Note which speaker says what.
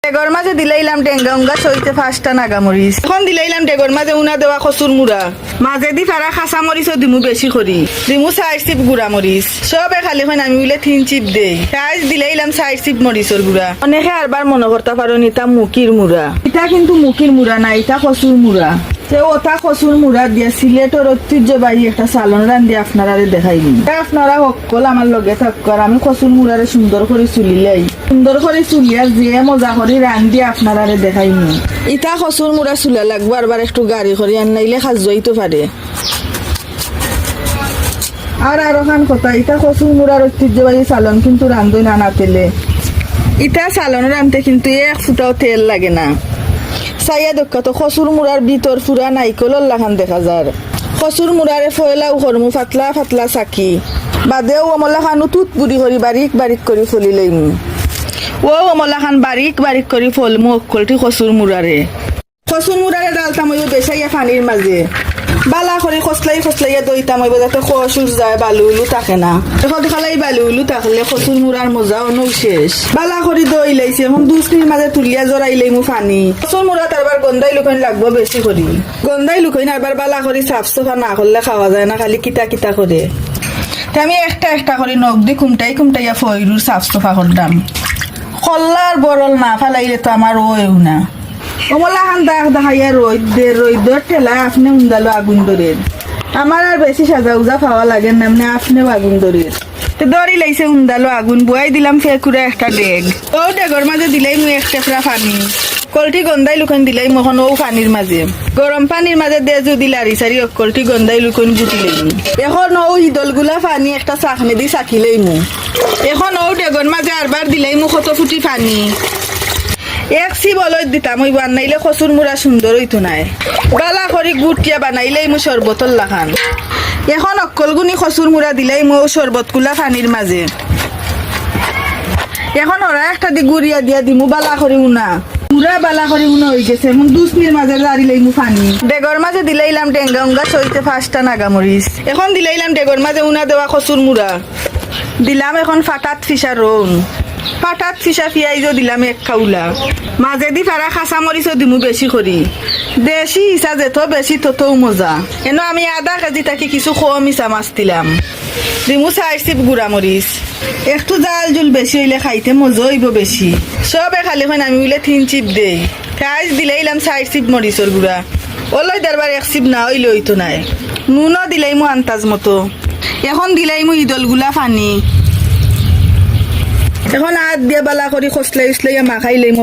Speaker 1: ডেগর মাঝে দিলাইলাম টেঙ্গা উঙ্গা সইতে 5টা নাগামরিচ। এখন দিলাইলাম ডেগর মাঝে উনা দেওয়া কচুর মুড়া, মাঝে দি ফারা খাসা মরিচও দিমু বেশি করি, দিমু 4 চিপ গুড়া মরিচ। সবে খালি এখন আমি বলে 3 চিপ দেই। আজ দিলাইলাম 4 চিপ মরিচর গুড়া। অনেকে আরবার মনে করতে পারো এটা মুকির মুড়া, এটা কিন্তু মুকির মুড়া না, এটা কচুর মুড়া। ওটা কচুর মুড়া দিয়া সিলেটের ঐতিহ্যবাহী একটা চালন রান্ধি আপনারা দেখাইনি। আপনারা সকল আমার লগে থাকার আমি কচুর মুড়ারে সুন্দর করে চুলিলাই, সুন্দর করে চুলিয়া যে মজা করে রান্ধি আপনারা দেখাইনি। ইটা কচুর মুড়া চুলা লাগবো, আরবার একটু গাড়ি করে আনাইলে খাজ যাইতে পারে। আর খান কথা, ইটা কচুর মুড়ার ঐতিহ্যবাহী চালন কিন্তু রান্ধই না তেলে। ইটা চালন রান্ধতে কিন্তু 1 ফুটাও তেল লাগে না। চাইয়া দেখা তো কচুর মুড়ার ভিতর পুরা নাইকলর লাখান দেখা যায়। কচুর মুড়ারে ফয়লাও করমু পাতলা পাতলা চাকি, বাদেও অমলা খানো তুত বুড়ি করি বারিক বারিক করে ফলি লইমু। অমলা খান বারিক বারিক করে ফলমু অকলটি কচুর মুড়ারে। কচুর মুড়ারে ডালতাম হইব বেসাইয়া পানির মাঝে, বালা করে খসলাইয়া দইতাম হইব যাতে খসুর যায়, বালু উলু থাকে না। এখন খালাই বালু উলু থাকলে কচুর মুড়ার মজা অনেক শেষ। বালা করে দই লাইছে, এখন 2 মিনিট মাঝে তুলিয়া জড়াই লইমু পানি। কচুর মুড়া তারবার গন্ধাই লুকাইন লাগবো বেশি করি, গন্ধাই লুকাইন আরবার বালা করে সাফ সাফা না করলে খাওয়া যায় না, খালি কিতা কিতা করে। আমি একটা একটা করে নখ দিয়ে খুমটাইয়া ফয়রুর সাফ সাফা করতাম। কল্লার বরল না ফালাইলে তো আমার ওয়েও না। কমলা খান দেখাইয়া রইদর ঠেলা আপনি উন্দালো আগুন দরের। আমার আর বেশি সাজা উজা খাওয়া লাগে না, এমনি আপনিও আগুন দরের। দড়ি লাইছে উন্দালো আগুন, বুয়াই দিলাম ফেকুরে একটা ডেগ। ও ডেগর মাঝে দিলাই মুই 1 টেকরা পানি, কলটি গন্ধাই লুকন দিলাই মখন ও পানির মাঝে। গরম পানির মাঝে দে যদি লারি সারি কলটি গন্ধাই লুকন গুটি লইমু। এখন ও হিদলগুলা পানি একটা চাকনি দি চাকি লইমু। এখন ও ডেগর মাঝে আরবার দিলাই মু কত ফুটি পানি। 1 চিপ অলয় দিতাম, ওই বানাইলে কচুর মুড়া সুন্দর হইতো নাই। বালা করি গুটিয়া বানাইলেই মু শরবতর লাখান। এখন অকলগুনি কচুর মুড়া দিলাই মু শরবত গুলা পানির মাঝে। এখন ওরা একটা দি গুড়িয়া দিয়া দিমু বালা করি উনা, পুরা বালা করি উনা হয়ে গেছে। এখন 2 মিনিট মাঝে দাঁড়িয়ে মু পানি। ডেগর মাঝে দিলাইলাম টেঙ্গা উঙ্গা সইতে 5টা নাগামরিচ। এখন দিলাইলাম ডেগর মাঝে উনা দেওয়া কচুর মুড়া, দিলাম এখন ফাটাত ফিসা রোন, পাটাত ফিসা পিয়াইজও দিলাম 1 কাউলা, মাঝে দি ফারা খাসা মরিচও দিমু বেশি করি। দেশি ইসা যেত বেশি ততও মজা। এনো আমি আধা কেজি থাকি কিছু কম ইসা মাছ দিলাম, দিমু 4 চিপ গুড়া মরিচ। একটু জাল জুল বেশি হইলে খাইতে মজা হইব বেশি। সবে খালি এখন আমি বলে 3 চিপ দেই। আজ দিলাইলাম 4 চিপ মরিচর গুড়া। ওলই দরবার 1 চিপ না হইলে হইতো নাই। নুনও দিলাইমু আন্তাজ মতো। এখন দিলাইমু ইদলগুলা পানি। এখন হাত দিয়ে বালা করি খসলাই উসলাইয়া মাখাই লইমু।